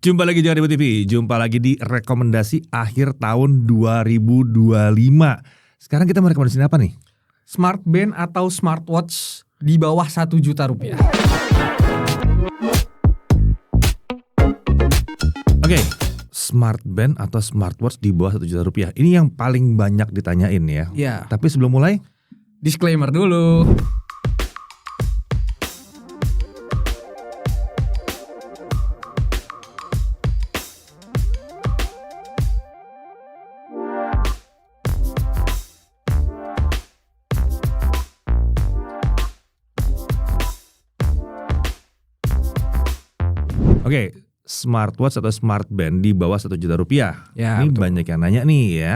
Jumpa lagi Jangan Ribut TV, jumpa lagi di rekomendasi akhir tahun 2025. Sekarang kita mau rekomendasiin apa nih? Smart Band atau smartwatch di bawah 1 juta rupiah. Oke, Smart Band atau smartwatch di bawah 1 juta rupiah. Ini yang paling banyak ditanyain ya. Ya. Tapi sebelum mulai, Disclaimer dulu. oke, smartwatch atau smart band di bawah 1 juta rupiah. Ya, Ini betul. banyak yang nanya nih ya.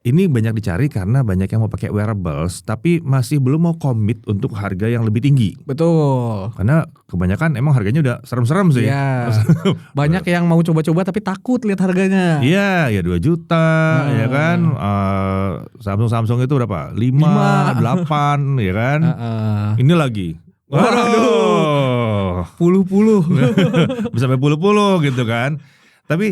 Ini banyak dicari karena banyak yang mau pakai wearables, tapi masih belum mau komit untuk harga yang lebih tinggi. Betul. Karena kebanyakan emang harganya udah serem-serem sih. Ya. Banyak yang mau coba-coba tapi takut lihat harganya. Iya, ya 2 juta, ya kan. Samsung itu berapa? 5, 8, ya kan. Ini lagi. Waduh. Puluh-puluh. Bisa sampai puluh-puluh gitu kan. Tapi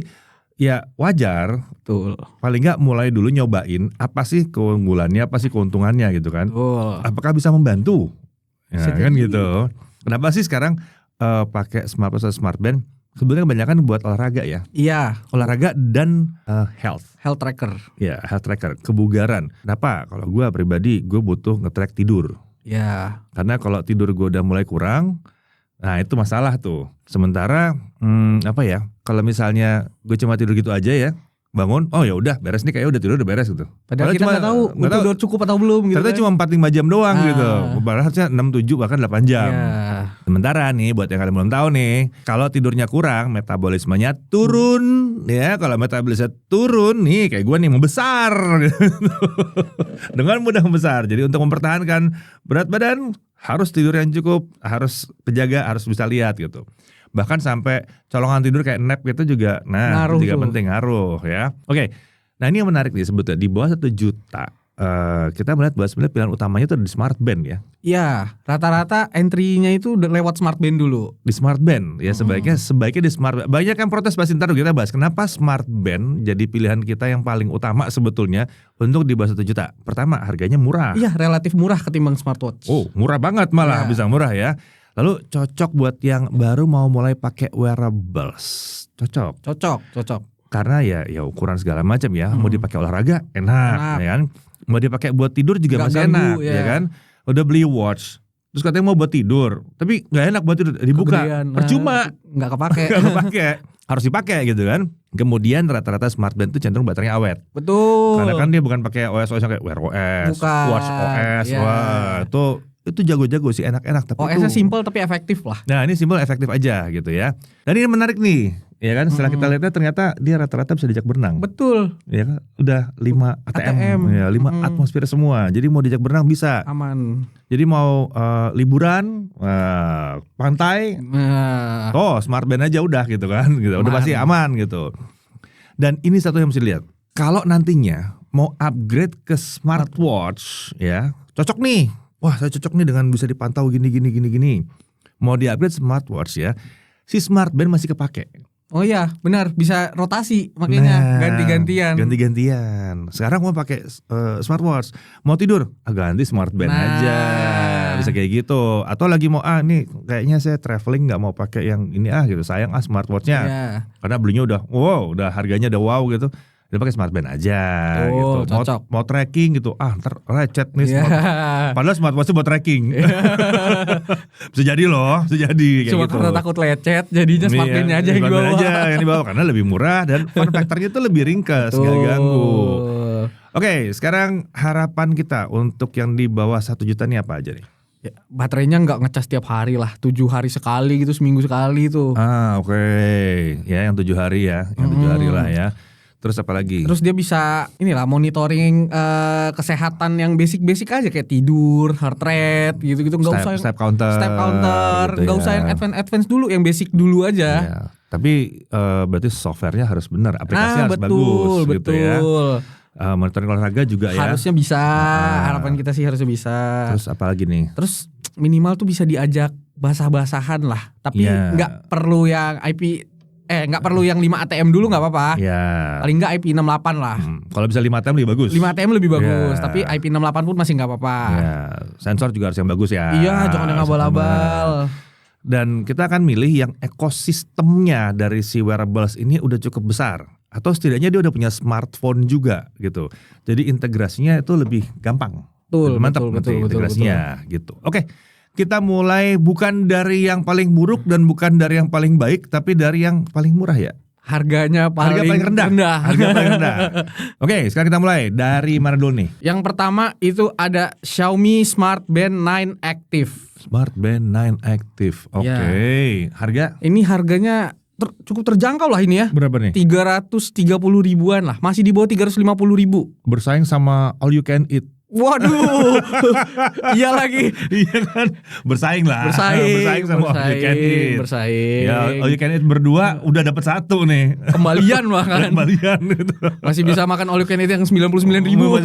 ya wajar. Betul. Paling nggak mulai dulu nyobain apa sih keunggulannya, apa sih keuntungannya gitu kan. Betul. Apakah bisa membantu? Ya Bisa kan jadi. gitu. Kenapa sih sekarang pakai smartwatch atau smart band? Sebenarnya kebanyakan buat olahraga ya. Iya, Olahraga dan health. health tracker. Ya, health tracker, kebugaran. Kenapa? Kalau gue pribadi, gue butuh nge-track tidur. Ya. Karena kalau tidur gue udah mulai kurang, nah itu masalah tuh. Sementara apa ya? Kalau misalnya gue cuma tidur gitu aja ya, bangun, oh ya udah beres nih, kayak udah tidur udah beres gitu. Padahal kita nggak tahu udah cukup atau belum gitu. Ternyata kan. cuma 4-5 jam doang Ah. gitu. Padahal harusnya 6-7 bahkan 8 jam. Ya. Sementara nih buat yang kalian belum tahu nih, kalau tidurnya kurang, metabolismenya turun ya. Kalau metabolisme turun nih kayak gue nih membesar dengan mudah membesar. Jadi untuk mempertahankan berat badan harus tidur yang cukup, harus kejaga, harus bisa lihat gitu. Bahkan sampai colongan tidur kayak nap gitu juga, nah Ngaruh itu juga tuh. penting, ngaruh ya. Oke, nah ini yang menarik nih sebetulnya di bawah 1 juta. Kita melihat bahwa sebenarnya pilihan utamanya itu di smart band ya. Iya, rata-rata entry-nya itu udah lewat smart band dulu. Di smart band ya, sebaiknya di smart band. Banyak yang protes, pasti ntar kita bahas kenapa smart band jadi pilihan kita yang paling utama sebetulnya untuk di bawah 1 juta. Pertama, harganya murah. Iya, relatif murah ketimbang smartwatch. Oh, murah banget malah, Ya. bisa murah ya. Lalu cocok buat yang baru mau mulai pakai wearables. Cocok. Cocok. Karena ya ukuran segala macam ya. Mau dipakai olahraga enak. Ya kan. Mau dipakai buat tidur juga Nggak masih ganggu, enak, ya. ya kan. Udah beli watch, terus katanya mau buat tidur, tapi nggak enak buat tidur, dibuka, Kegedean, percuma. nggak kepake. Gak kepake, harus dipakai gitu kan. Kemudian rata-rata smart band itu cenderung baterainya awet. Betul. Karena kan dia bukan pakai OS yang kayak Wear OS, Bukan, Watch OS, ya. wah itu jago-jago sih, enak-enak. Tapi OS-nya itu, simple tapi efektif lah. nah ini simpel efektif aja gitu ya. Dan ini menarik nih, ya kan. Setelah kita lihatnya ternyata dia rata-rata bisa diajak berenang. Betul, Ya kan, udah 5 ATM, ATM. ya 5 atmosfer semua. Jadi mau diajak berenang bisa. aman. Jadi mau liburan, pantai, Nah, smart band aja udah gitu kan, gitu. Udah Aman. pasti aman gitu. Dan ini satu yang mesti dilihat. Kalau nantinya mau upgrade ke smartwatch, ya cocok nih. Wah, saya cocok nih dengan bisa dipantau gini. Mau di upgrade smartwatch ya, si smart band masih kepake. oh iya, benar, bisa rotasi makanya ganti-gantian. Ganti-gantian. Sekarang mau pakai smartwatch, mau tidur, ganti smart band Nah. aja. Bisa kayak gitu. Atau lagi mau nih kayaknya saya traveling nggak mau pakai yang ini gitu. Sayang smartwatchnya. Iya. Karena belinya udah harganya udah wow gitu. Dia pakai smart band aja Oh, gitu. cocok. Mau tracking gitu. Ntar lecet nih Iya. Padahal smartwatch buat tracking. Bisa jadi loh, bisa jadi kayak Cuma gitu. karena takut lecet, jadinya smart Iya, bandnya aja yang smart band dibawa. aja yang dibawa karena lebih murah dan form factor-nya itu lebih ringkas, nggak ganggu. Oke, sekarang harapan kita untuk yang di bawah 1 juta ini apa aja nih? Ya, baterainya nggak ngecas tiap hari lah, 7 hari sekali gitu, seminggu sekali tuh. Oke. Ya yang 7 hari ya, yang 7 hari lah ya. Terus apa lagi? Terus dia bisa monitoring kesehatan yang basic aja kayak tidur, heart rate gitu-gitu, nggak usah yang step counter, nggak gitu usah ya. yang advance dulu, yang basic dulu aja. Ya. Tapi berarti softwarenya harus benar, aplikasinya harus betul, bagus gitu ya. betul. Monitoring olahraga juga ya. Harusnya bisa, harapan kita sih harusnya bisa. Terus apa lagi nih? Terus minimal tuh bisa diajak basah-basahan lah, tapi Iya. nggak perlu yang IP nggak perlu yang 5 ATM dulu nggak apa-apa. Ya. Paling nggak IP68 lah. Kalau bisa 5 ATM lebih bagus. 5 ATM lebih bagus, Ya. tapi IP68 pun masih nggak apa-apa. Ya, sensor juga harus yang bagus ya. Iya, jangan yang abal-abal. Dan kita akan milih yang ekosistemnya dari si wearables ini udah cukup besar. Atau setidaknya dia udah punya smartphone juga gitu. Jadi integrasinya itu lebih gampang. Betul, Lebih mantap betul, nanti betul, integrasinya gitu. Oke, kita mulai bukan dari yang paling buruk dan bukan dari yang paling baik, tapi dari yang paling murah ya. Harga paling rendah. Harga paling rendah. Oke, sekarang kita mulai dari mana dulu nih? Yang pertama itu ada Xiaomi Smart Band 9 Active. Smart Band 9 Active. Oke, harga Ini harganya cukup terjangkau lah ini ya. berapa nih? 330 ribuan lah. Masih di bawah 350 ribu. Bersaing sama All You Can Eat. Waduh. Iya lagi. Iya kan? Bersaing lah. Bersaing sama All You Can Eat. Bersaing. Ya, All You Can Eat berdua udah dapat satu nih. Kembalian bahkan. Kembalian gitu. Masih bisa makan all you can eat yang 99 ribu.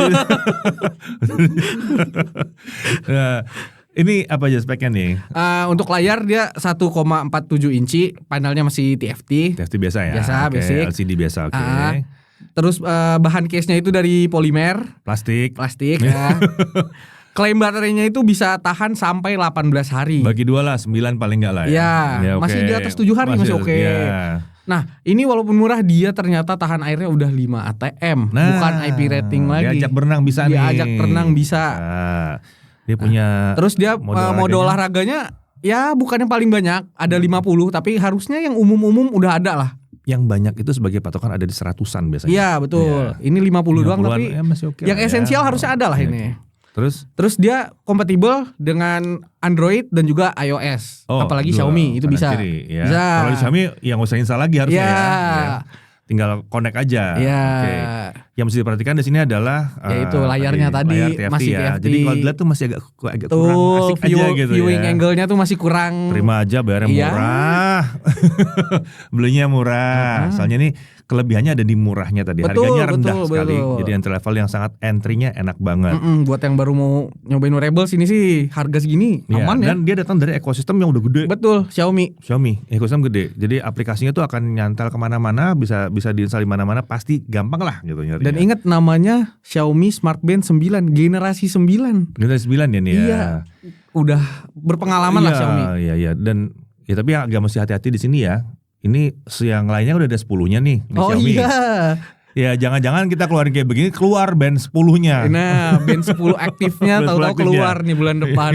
Nah, ini apa aja speknya nih? Untuk layar dia 1,47 inci, panelnya masih TFT. TFT biasa ya? Biasa, Oke, basic. LCD biasa, oke. Terus bahan case-nya itu dari polimer, Plastik. ya. Klaim baterainya itu bisa tahan sampai 18 hari. Bagi 2 lah, 9 paling enggak lah ya. Ya, oke. masih di atas 7 hari masih oke. Ya. Nah, ini walaupun murah dia ternyata tahan airnya udah 5 ATM, bukan IP rating lagi. Diajak berenang bisa nih. Diajak berenang bisa. Nah, dia punya Terus dia mode olahraganya ya bukan yang paling banyak, ada 50, tapi harusnya yang umum-umum udah ada lah. yang banyak itu sebagai patokan ada di 100-an biasanya. Iya, betul. Ini 50 doang 50-an, tapi ya masih oke yang lah ya. esensial harusnya ada lah ini. Terus dia kompatibel dengan Android dan juga iOS. Apalagi Xiaomi itu bisa. Kiri, ya. Bisa. Kalau di Xiaomi yang nggak usah install lagi harusnya Ya. ya. Tinggal connect aja. Ya. Oke. Yang mesti diperhatikan di sini adalah Yaitu layarnya tadi layar TFT masih ya. TFT. Jadi kalau dilihat tuh masih agak kurang asik aja gitu viewing ya. angle-nya tuh masih kurang. Terima aja bayarnya Iya. murah. Belinya murah. Soalnya nih kelebihannya ada di murahnya tadi. Betul, Harganya rendah betul, sekali. betul. Jadi entry level yang sangat entry-nya enak banget. Buat yang baru mau nyobain wearables ini sih harga segini Iya, aman ya. dan dia datang dari ekosistem yang udah gede. Betul, Xiaomi. Ekosistem gede. Jadi aplikasinya tuh akan nyantel kemana-mana, bisa diinstal di mana-mana, pasti gampang lah gitu nyarinya. Dan ingat namanya Xiaomi Smart Band 9, generasi 9. Generasi 9 ya nih ya. Iya. Udah berpengalaman lah Xiaomi. Iya. Dan ya tapi yang agak mesti hati-hati di sini ya. Ini yang lainnya udah ada 10-nya nih di Oh Xiaomi. iya. Ya jangan-jangan kita keluarin kayak begini, keluar band 10-nya. Nah, band 10 aktifnya Band 10 tahu-tahu aktifnya. keluar nih bulan depan.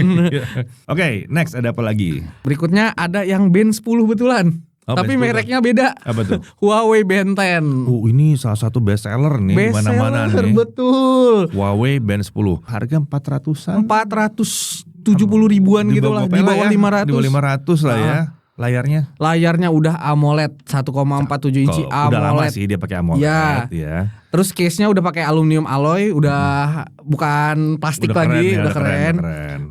Oke, next ada apa lagi? Berikutnya ada yang band 10 betulan. Oh, Tapi band 10. mereknya beda. Apa tuh? Huawei Band 10. Ini salah satu best seller nih di mana-mana Bestseller, nih. betul. Huawei Band 10. Harga 400-an. 470 ribuan gitu lah, di bawah 500. Di bawah 500 lah ya. Layarnya Layarnya udah AMOLED 1,47 inci Kok udah lama AMOLED. sih dia pakai AMOLED ya. Terus case-nya udah pakai aluminium alloy, udah bukan plastik lagi, ya, udah keren.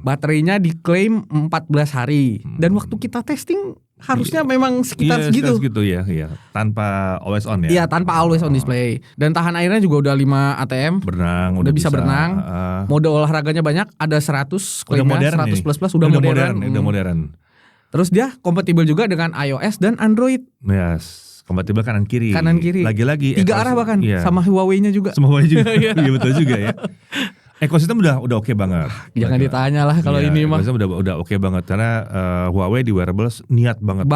Baterainya diklaim 14 hari. Dan waktu kita testing harusnya memang sekitar segitu. Segitu ya. Tanpa always on ya. Iya, tanpa always on display. Dan tahan airnya juga udah 5 ATM. Berenang Udah bisa berenang. Mode olahraganya banyak, ada 100 udah klaimnya, modern 100 nih. plus udah modern. Udah modern. Terus dia kompatibel juga dengan iOS dan Android. Yes, kompatibel kanan kiri. Lagi-lagi 3 arah bahkan, sama Huawei-nya juga. Sama Huawei juga. Iya betul juga ya. Ekosistem udah oke banget. Jangan ditanya lah kalau ini mah. Ekosistem udah oke banget karena Huawei di wearables niat banget.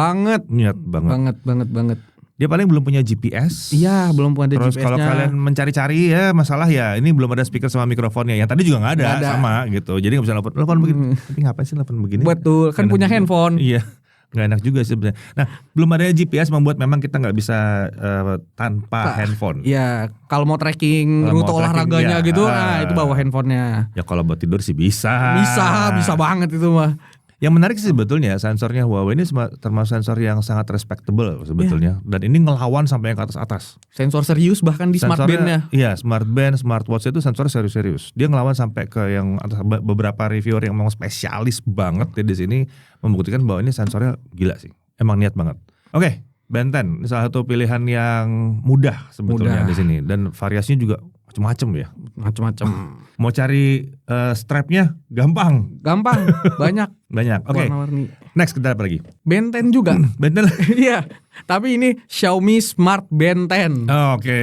Niat banget. Banget. Dia paling belum punya GPS. Iya, belum punya Terus GPS-nya. kalau kalian mencari-cari ya masalah ya ini belum ada speaker sama mikrofonnya. Yang tadi juga nggak ada, sama gitu. Jadi nggak bisa telepon begini. Tapi ngapain sih telepon begini? Betul, kan punya handphone. Iya, nggak enak juga sih sebenarnya. Nah, belum adanya GPS membuat memang kita nggak bisa tanpa handphone. Iya, kalau mau tracking Kalau rute mau tracking, olahraganya ya. gitu, nah itu bawa handphonenya. Ya kalau buat tidur sih bisa. Bisa banget itu mah. Yang menarik sih sebetulnya sensornya Huawei ini termasuk sensor yang sangat respectable sebetulnya. Dan ini ngelawan sampai yang ke atas. Sensor serius bahkan di Smart Band-nya. Iya, Smart Band, Smartwatch itu sensor serius-serius. Dia ngelawan sampai ke yang atas. Beberapa reviewer yang memang spesialis banget ya di sini membuktikan bahwa ini sensornya gila sih. Emang niat banget. Oke, Band 10 ini salah satu pilihan yang mudah sebetulnya di sini dan variasinya juga macem-macem ya. Macam-macam. Mau cari strapnya gampang. Gampang, banyak. Banyak. Oke. Warna-warni. Next kita apa lagi? Ben 10 juga. Bentel. Iya. Tapi ini Xiaomi Smart Ben 10. Oke.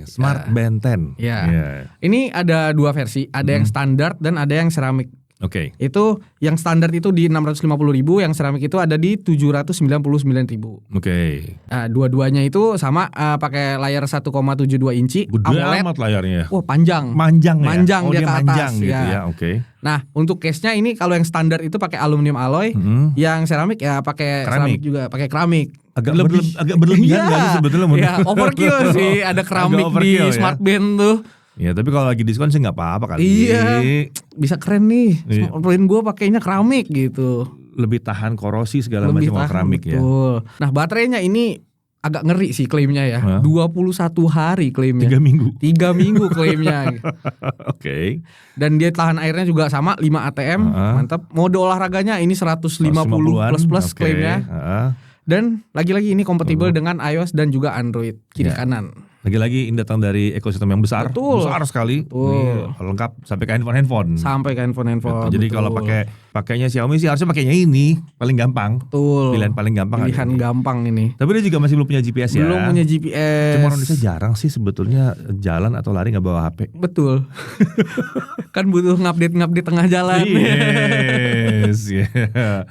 Smart Band 10. Iya. Iya. Ini ada 2 versi, ada yang standar dan ada yang seramik. Oke. Itu yang standar itu di 650.000, yang seramik itu ada di 799.000. Oke. Nah, dua-duanya itu sama pakai layar 1,72 inci Gede AMOLED. amat layarnya. Wah, panjang. Manjang ya? Manjang Oh, dia ke atas, manjang gitu ya. ya. Oke. Nah, untuk case-nya ini kalau yang standar itu pakai aluminium alloy, yang seramik ya pakai Keramik. seramik juga, pakai keramik. Agak berlebihan Iya. nggak sih sebetulnya? Ya, overkill sih, ada keramik Agak di overkill ya. Smart Band tuh. Ya tapi kalau lagi diskon sih nggak apa-apa kali. Iya. Bisa keren nih. Iya. Smart Band gue pakainya keramik gitu. Lebih tahan korosi segala Lebih macam tahan, keramik ya. betul. Nah, baterainya ini agak ngeri sih klaimnya ya. Hah? 21 hari klaimnya. 3 minggu. 3 minggu klaimnya. Oke. Dan dia tahan airnya juga sama 5 ATM. Mantap. Mode olahraganya ini 150 plus Oke. klaimnya. Dan lagi-lagi ini kompatibel dengan iOS dan juga Android kiri Ya. kanan. Lagi-lagi ini datang dari ekosistem yang besar. Betul. Besar sekali. Betul. Ini lengkap sampai ke handphone. Sampai ke handphone-handphone. Gitu. Jadi betul. kalau pakainya Xiaomi sih harusnya pakainya ini paling gampang. Betul. Pilihan paling gampang. Pilihan ada ini. gampang ini. Tapi dia juga masih belum punya GPS ya. Belum punya GPS. Cuma orang Indonesia jarang sih sebetulnya jalan atau lari nggak bawa HP. Betul. Kan butuh ngupdate tengah jalan. Yes. Yeah.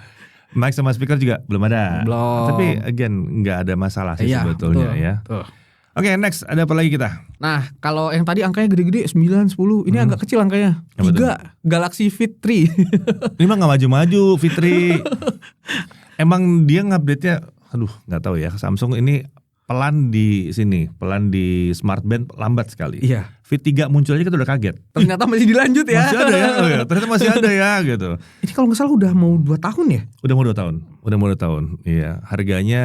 Mic sama speaker juga belum ada. Belum. Tapi again nggak ada masalah sih Iya, sebetulnya betul, ya. betul. Oke, next ada apa lagi kita? Nah, kalau yang tadi angkanya gede-gede 9, 10, ini agak kecil angkanya. Apa 3, Galaxy Fit 3. Ini mah nggak maju-maju, Fitri. Emang dia ngupdate-nya, aduh nggak tahu ya. Samsung ini pelan di sini, pelan di Smart Band lambat sekali. Iya. Fit 3 muncul aja kita udah kaget. Ternyata masih dilanjut ya. Masih ada ya, oh ya, ternyata masih ada ya gitu. Ini kalau nggak salah udah mau 2 tahun ya? Udah mau 2 tahun, udah mau 2 tahun. Iya, harganya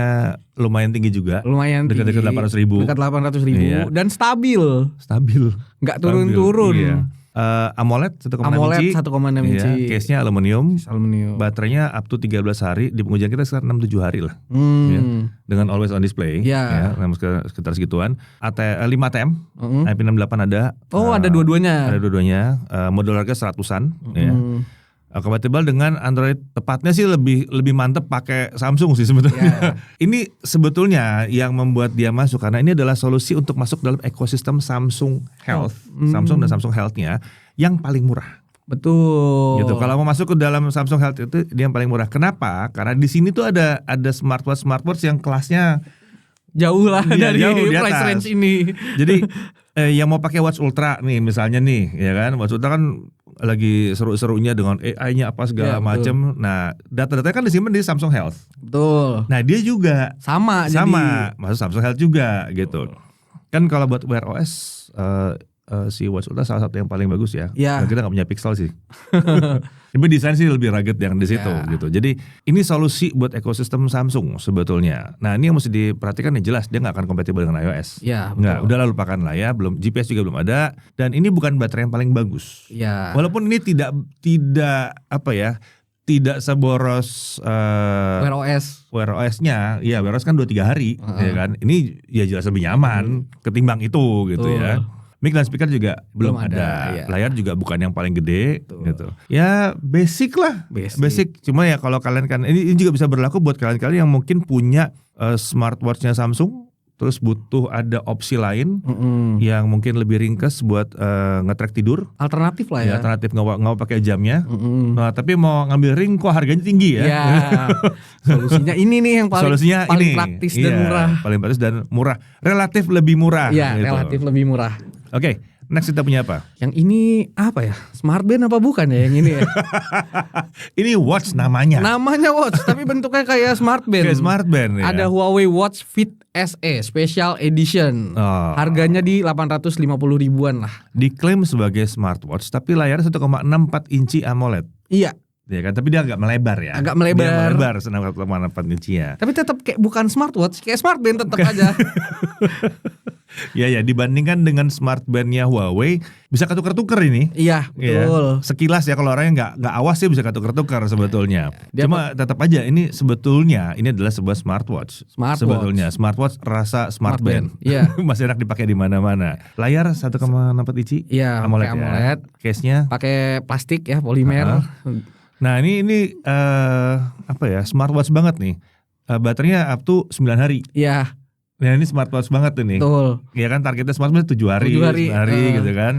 lumayan tinggi juga. Lumayan tinggi. Dekat-dekat 800.000. Dekat 800.000 Iya. dan stabil. Stabil. Nggak turun-turun. Iya. AMOLED 1,6 AMOLED inci. 1,6 inci. Iya, case-nya aluminium. Aluminium. Baterainya up to 13 hari. Di pengujian kita sekitar 6-7 hari lah. Ya. Dengan always on display. Iya. Ya, sekitar segituan. 5 ATM. IP68 ada. Oh, ada dua-duanya. Ada dua-duanya. Modal harga 100-an. Ya. Kompatibel dengan Android, tepatnya sih lebih mantep pakai Samsung sih sebetulnya. Ini sebetulnya yang membuat dia masuk karena ini adalah solusi untuk masuk dalam ekosistem Samsung Health, Samsung dan Samsung Health-nya yang paling murah. Betul. Gitu. Kalau mau masuk ke dalam Samsung Health itu dia yang paling murah. Kenapa? Karena di sini tuh ada smartwatch yang kelasnya jauh lah Iya, dari jauh di price atas. range ini. Jadi yang mau pakai watch ultra nih misalnya nih, ya kan? Watch ultra kan lagi seru-serunya dengan AI-nya apa segala Ya, macam. Nah, data-datanya kan disimpan di Samsung Health. Betul. Nah, dia juga Sama. Jadi masuk Samsung Health juga gitu. Kan kalau buat Wear OS si watch ultra salah satu yang paling bagus ya. Ya. Nah, kita nggak punya Pixel sih. Tapi desain sih lebih rugged yang di situ Ya. gitu. Jadi ini solusi buat ekosistem Samsung sebetulnya. Nah, ini yang mesti diperhatikan ya jelas dia nggak akan kompatibel dengan iOS. Ya, Nggak, betul. udah lupakan lah ya. Belum GPS juga belum ada. Dan ini bukan baterai yang paling bagus. Ya. Walaupun ini tidak apa ya, tidak seboros Wear OS. Wear OS-nya, ya Wear OS kan 2-3 hari, ya kan. Ini ya jelas lebih nyaman ketimbang itu gitu ya. Mic dan speaker juga belum ada. ya. Layar juga bukan yang paling gede gitu. Ya basic lah. Basic. Cuma ya kalau kalian kan ini juga bisa berlaku buat kalian-kalian yang mungkin punya smartwatch-nya Samsung terus butuh ada opsi lain yang mungkin lebih ringkas buat nge-track tidur. Alternatif lah ya. Alternatif nggak pakai jamnya. Nah, tapi mau ngambil ring kok harganya tinggi ya. Ya. Solusinya ini nih yang paling praktis dan Iya, murah. Paling praktis dan murah. Relatif lebih murah. Iya, gitu. relatif lebih murah. Oke, next kita punya apa? Yang ini apa ya? Smart Band apa bukan ya yang ini ya? Ini watch namanya. Namanya watch tapi bentuknya kayak Smart Band. Kayak Smart Band ya. Ada Huawei Watch Fit SE Special Edition. Oh. Harganya di 850 ribuan lah. Diklaim sebagai smartwatch tapi layarnya 1,64 inci AMOLED. Iya. Ya kan, tapi dia agak melebar ya. Agak melebar. Dia melebar 1,64 inci ya. Tapi tetap kayak bukan smartwatch, kayak Smart Band tetap aja. Ya ya, dibandingkan dengan smartbandnya Huawei bisa ketukar-tukar ini. Iya, Ya. betul. Sekilas ya kalau orangnya nggak awas sih bisa ketukar-tukar sebetulnya. Dia Cuma tetap aja ini sebetulnya ini adalah sebuah smartwatch. Smartwatch. Sebetulnya smartwatch rasa smartband. Iya. Masih enak dipakai di mana-mana. Layar 1,4 inci. Iya, AMOLED pakai ya. AMOLED. Case-nya. Pakai plastik ya, polimer. Nah, ini apa ya? Smartwatch banget nih. Baterainya up to 9 hari. Iya, Nah, ini smartwatch banget tuh nih. betul. Ya kan targetnya smartwatch 7 hari, 7 hari, 9 hari gitu kan.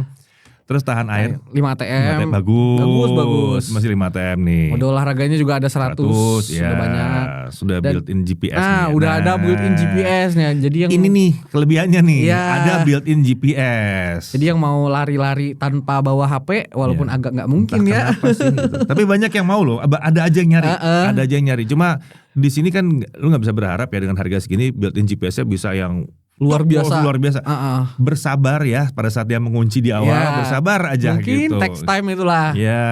Terus tahan air 5 ATM. bagus. Bagus. Masih 5 ATM nih. Mode olahraganya juga ada 100, ya. sudah banyak. Sudah Dan- built-in GPS nih. Nah, udah ada built-in GPS-nya. Jadi yang Ini nih kelebihannya nih. Iya. Ada built-in GPS. Jadi yang mau lari-lari tanpa bawa HP walaupun Iya. agak nggak mungkin Entah ya. kenapa sih, gitu. Tapi banyak yang mau loh. Ada aja yang nyari. Ada aja yang nyari. Cuma di sini kan lu nggak bisa berharap ya dengan harga segini built-in GPS-nya bisa yang Luar biasa. luar biasa. Bersabar ya pada saat dia mengunci di awal. Ya. Bersabar aja Mungkin gitu. text time itulah. Ya.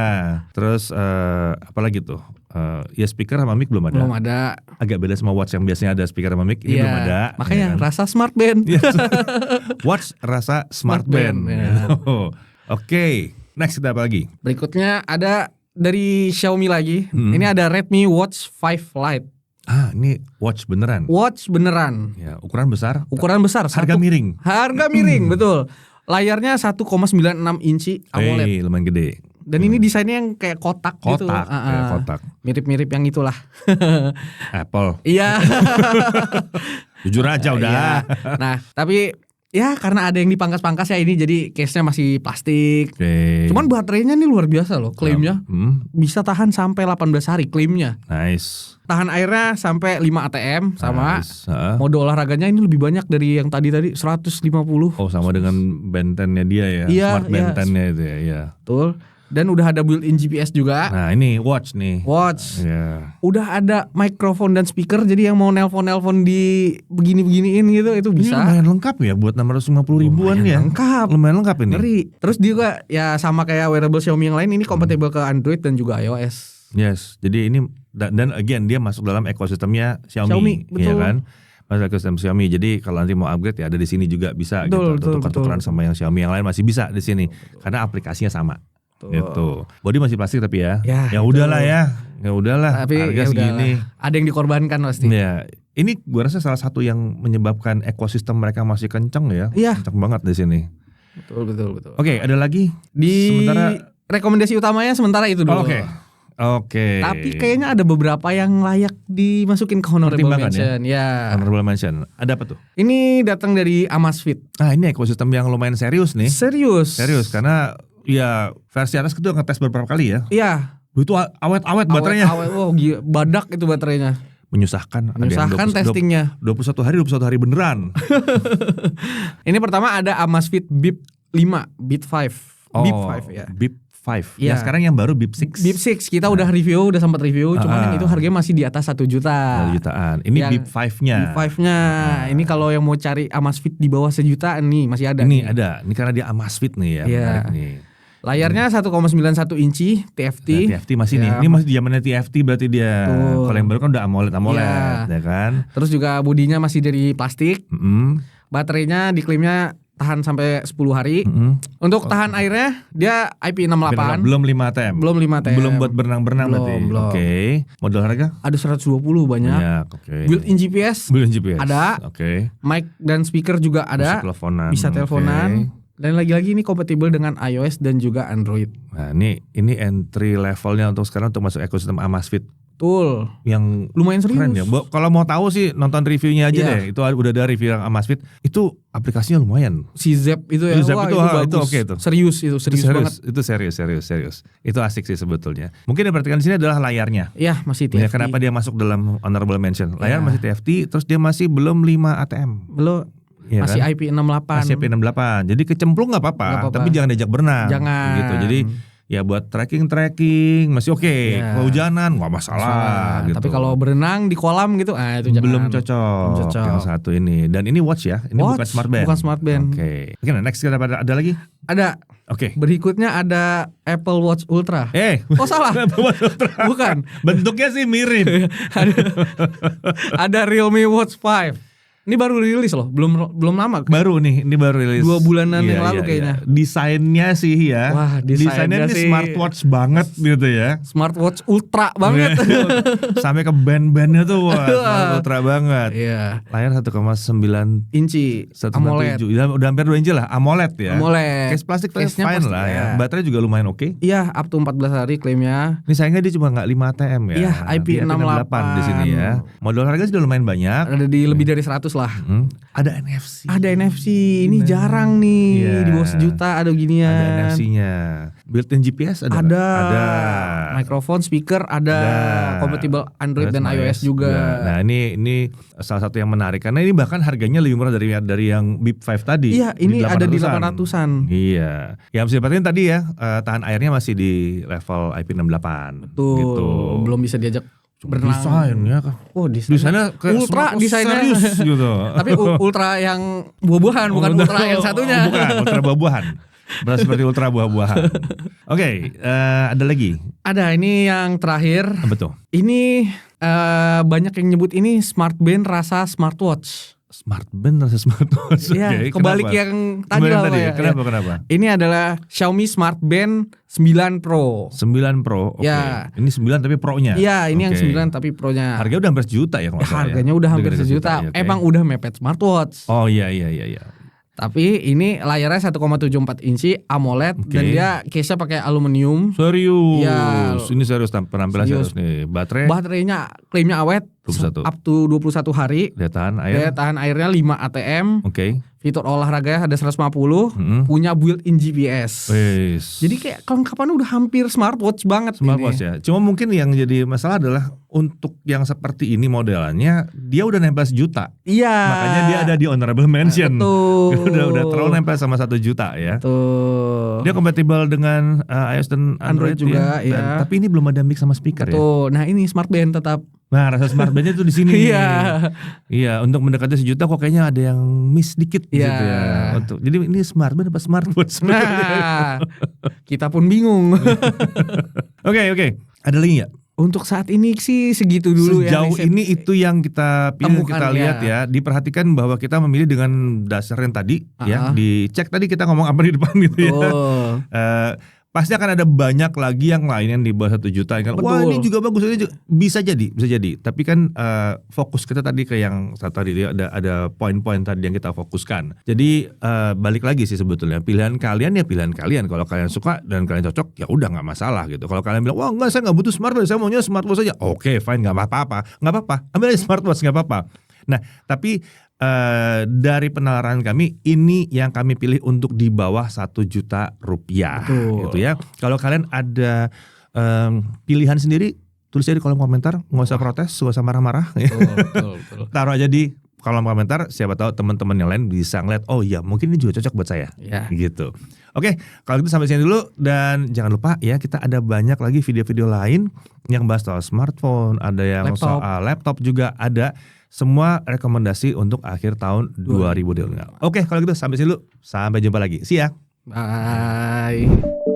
Terus apalagi tuh? Ya speaker sama mic belum ada. Belum ada. Agak beda sama watch yang biasanya ada speaker sama mic. Ini Iya. belum ada. Makanya ya kan? rasa smart band. Iya. Watch rasa smart band. ya. Oke. Next kita apa lagi? Berikutnya ada dari Xiaomi lagi. Hmm. Ini ada Redmi Watch 5 Lite. Ini watch beneran. Watch beneran. Ya, ukuran besar. Ukuran besar. Harga miring. Harga miring, betul. Layarnya 1,96 inci AMOLED. Lumayan gede. Dan ini desainnya yang kayak kotak, gitu. Kotak, kayak kotak. Mirip-mirip yang itulah. Apple. Iya. Jujur aja udah. Iya. Nah, tapi ya karena ada yang dipangkas-pangkas ya ini jadi case-nya masih plastik. Oke. Cuman baterainya nih luar biasa loh klaimnya. Hmm, Bisa tahan sampai 18 hari klaimnya. nice. Tahan airnya sampai 5 ATM sama. Nice. Heeh. Mode olahraganya ini lebih banyak dari yang tadi 150. Oh, sama dengan bentennya dia ya. Iya, Smart iya. bentennya itu ya. Iya. Betul. Dan udah ada built-in GPS juga. Nah, ini watch nih. Watch. Ya. Udah ada mikrofon dan speaker jadi yang mau nelpon-nelpon di begini-beginiin gitu itu Ini bisa. lumayan lengkap ya buat 650 ribuan Lumayan ya. lengkap. Lumayan lengkap ini. Ngeri. Terus juga ya sama kayak wearable Xiaomi yang lain ini kompatibel ke Android dan juga iOS. Yes. Jadi ini dan again dia masuk dalam ekosistemnya Xiaomi, Xiaomi, ya betul. kan? Masuk ekosistem Xiaomi. Jadi kalau nanti mau upgrade ya ada di sini juga bisa Betul, gitu. betul, Tukar-tukaran betul. sama yang Xiaomi yang lain masih bisa di sini. Karena aplikasinya sama. Gitu. Body masih plastik tapi ya. Ya, Udahlah ya. Ya udahlah. Tapi Harga ya segini. udahlah. Ada yang dikorbankan pasti. Ya. Ini gua rasa salah satu yang menyebabkan ekosistem mereka masih kenceng ya. Iya. Kenceng banget di sini. Betul. Oke, ada lagi Di sementara. rekomendasi utamanya sementara itu dulu. Oke. Tapi kayaknya ada beberapa yang layak dimasukin ke honorable Pertimbangan mention. Ya. Honorable mention. Ada apa tuh? Ini datang dari Amazfit. Ini ekosistem yang lumayan serius nih. Serius. Serius karena ya versi atas itu ngetes beberapa kali ya. Iya. Itu awet-awet baterainya. Awet, gila, badak itu baterainya. Menyusahkan. Ada yang Menyusahkan 20 testingnya. 21 hari beneran. Ini pertama ada Amazfit Bip 5, Bip 5. Bip 5 ya. Bip 5. Iya. Ya sekarang yang baru Bip 6. Bip 6 kita udah review, udah sempat review, cuman yang itu harganya masih di atas 1 juta. 1 jutaan. Ini Yang Bip 5-nya. Bip 5-nya. Ini kalau yang mau cari Amazfit di bawah sejutaan nih masih ada. Ini nih. ada. Ini karena dia Amazfit nih ya. Iya. Menarik nih. Layarnya 1,91 inci TFT. Nah, TFT masih nih. Ya. Ini masih zamannya TFT berarti dia. Betul. Kalau yang baru kan udah AMOLED Iya. ya kan. Terus juga bodinya masih dari plastik. Mm-mm. Baterainya diklaimnya tahan sampai 10 hari. Mm-mm. Untuk tahan airnya dia IP68. Belum 5 ATM. Belum 5 TM. Belum buat berenang-berenang Belum, berarti. belum. Oke. Modal harga? Ada 120 banyak. Banyak. Oke. Built-in GPS Built-in GPS. ada. Oke. mic dan speaker juga Bisa ada. teleponan. Bisa Oke. teleponan. Dan lagi-lagi ini kompatibel dengan iOS dan juga Android. Nah, ini entry levelnya untuk sekarang untuk masuk ekosistem Amazfit Betul. yang Lumayan serius. keren ya. Kalau mau tahu sih nonton reviewnya aja Iya. deh. Itu udah ada review yang Amazfit. Itu aplikasinya lumayan. Si Zep itu ya. Zep Wah, itu, bagus. itu oke tuh. Serius itu, serius banget. Itu serius. Itu asik sih sebetulnya. Mungkin yang perhatikan di sini adalah layarnya. Iya, masih TFT. Ya, kenapa dia masuk dalam honorable mention? Layar Ya. masih TFT, terus dia masih belum 5 ATM. Belum. Iya Masih kan? IP68. Masih IP68. Jadi kecemplung nggak apa-apa, Nggak apa-apa. tapi jangan diajak berenang. Jangan. Gitu. Jadi ya buat trekking masih oke. Iya. Kehujanan nggak masalah. Gitu. Tapi kalau berenang di kolam gitu, itu jangan. belum cocok. Yang satu ini. Dan ini watch ya. Ini bukan Watch, smartband. bukan smartband. Oke. Oke, next kita ada lagi? Ada. Oke. Berikutnya ada Apple Watch Ultra. Oh salah. Bukan. Bentuknya sih mirip. ada Realme Watch 5. Ini baru rilis loh, belum lama. Baru nih, ini baru rilis 2 bulanan yang lalu kayaknya. Desainnya sih ya. Wah, desainnya ini sih smartwatch banget gitu ya. Smartwatch ultra banget. Sampai ke band-bandnya tuh wah, smartwatch ultra banget. Iya. Layar 1,9 inci AMOLED. Udah hampir 2 inci lah, AMOLED ya. AMOLED. Case plastik Case-nya fine plastik, lah ya. ya. Baterai juga lumayan oke. Iya, up to 14 hari klaimnya. Ini sayangnya dia cuma nggak 5 ATM ya. Iya, IP68 di sini ya. Modal harga sudah lumayan banyak. Ada di lebih dari 100 lah. Ada NFC. Ada NFC, ini jarang nih Iya. di bawah sejuta ada ginian. Ada NFC-nya. Built-in GPS ada. nggak? Ada. Mikrofon, speaker ada. Kompatibel Android dan iOS juga. Nah, ini salah satu yang menarik karena ini bahkan harganya lebih murah dari yang Bip 5 tadi. Iya, ini ada di 800-an. Iya. Yang bisa diperhatiin tadi ya, tahan airnya masih di level IP68. Tuh, Gitu. belum bisa diajak berenang. Desainnya kan. Oh, Desainnya kayak ultra smartwatch desainnya. serius gitu. Tapi ultra yang buah-buahan bukan ultra yang satunya. Bukan, ultra buah-buahan. Beras seperti ultra buah-buahan. Oke, ada lagi. Ada ini yang terakhir. Apa tuh? Ini banyak yang nyebut ini smart band rasa smartwatch. Smart band rasa smartwatch. Iya, Oke, kebalik kenapa? yang tadi lah Tadi, ya. Kenapa? Ini adalah Xiaomi Smart Band 9 Pro. 9 Pro. Oke. Ya. Ini 9 tapi Pro-nya. Iya, ini yang Oke. 9 tapi Pro-nya. Harganya udah hampir sejuta ya kalau nggak salah. Harganya udah hampir sejuta. ya, oke. Emang udah mepet smartwatch. Oh iya. Tapi ini layarnya 1,74 inci AMOLED Oke. dan dia case-nya pakai aluminium. Serius. Iya. Ini serius penampilan Serius. serius nih. Baterai Baterainya klaimnya awet 21. up to 21 hari. daya tahan Daya air. tahan airnya 5 ATM. Oke. Fitur olahraganya ada 150. Punya built-in GPS. Wes. Jadi kayak kelengkapannya udah hampir smartwatch banget Smartwatch ini. ya. Cuma mungkin yang jadi masalah adalah untuk yang seperti ini modelannya dia udah nempel sejuta. Iya. Makanya dia ada di honorable mention. Betul. udah terlalu nempel sama 1 juta ya. Tuh. Dia kompatibel dengan iOS dan Android juga, ya. ya. Tapi ini belum ada mix sama speaker ya. Tuh. Nah, ini smart band tetap. Nah, rasa smart bandnya tuh di sini. Iya. Iya, untuk mendekati 1 juta kok kayaknya ada yang miss dikit Iya. gitu ya. Jadi ini smart band apa smartwatch? Nah, kita pun bingung. Oke. Ada lagi nggak? Untuk saat ini sih segitu dulu ya. Sejauh ini itu yang kita pilih, Temukan, kita lihat ya. Diperhatikan bahwa kita memilih dengan dasar yang tadi ya. Dicek tadi kita ngomong apa di depan gitu ya. Pasti akan ada banyak lagi yang lain yang di bawah 1 juta. Wah, ini juga bagus, ini juga. Bisa jadi. Tapi kan fokus kita tadi ke yang tadi ada poin-poin tadi yang kita fokuskan. Jadi balik lagi sih sebetulnya pilihan kalian ya pilihan kalian. Kalau kalian suka dan kalian cocok ya udah nggak masalah gitu. Kalau kalian bilang wah enggak saya nggak butuh smartwatch, saya maunya smartwatch saja. Oke, fine, nggak apa-apa, ambil aja smartwatch nggak apa-apa. Nah, tapi dari penalaran kami ini yang kami pilih untuk di bawah 1 juta rupiah. Betul. Gitu ya. Kalau kalian ada pilihan sendiri tulis aja di kolom komentar, nggak usah protes, nggak usah marah-marah. Betul. Taruh aja di kolom komentar, siapa tahu teman-teman yang lain bisa ngeliat oh iya mungkin ini juga cocok buat saya. Ya. Gitu. Oke, kalau gitu sampai sini dulu dan jangan lupa ya kita ada banyak lagi video-video lain yang bahas soal smartphone, ada yang soal laptop juga ada. Semua rekomendasi untuk akhir tahun 2020. Oke, kalau gitu sampai sini dulu. Sampai jumpa lagi. See ya. Bye.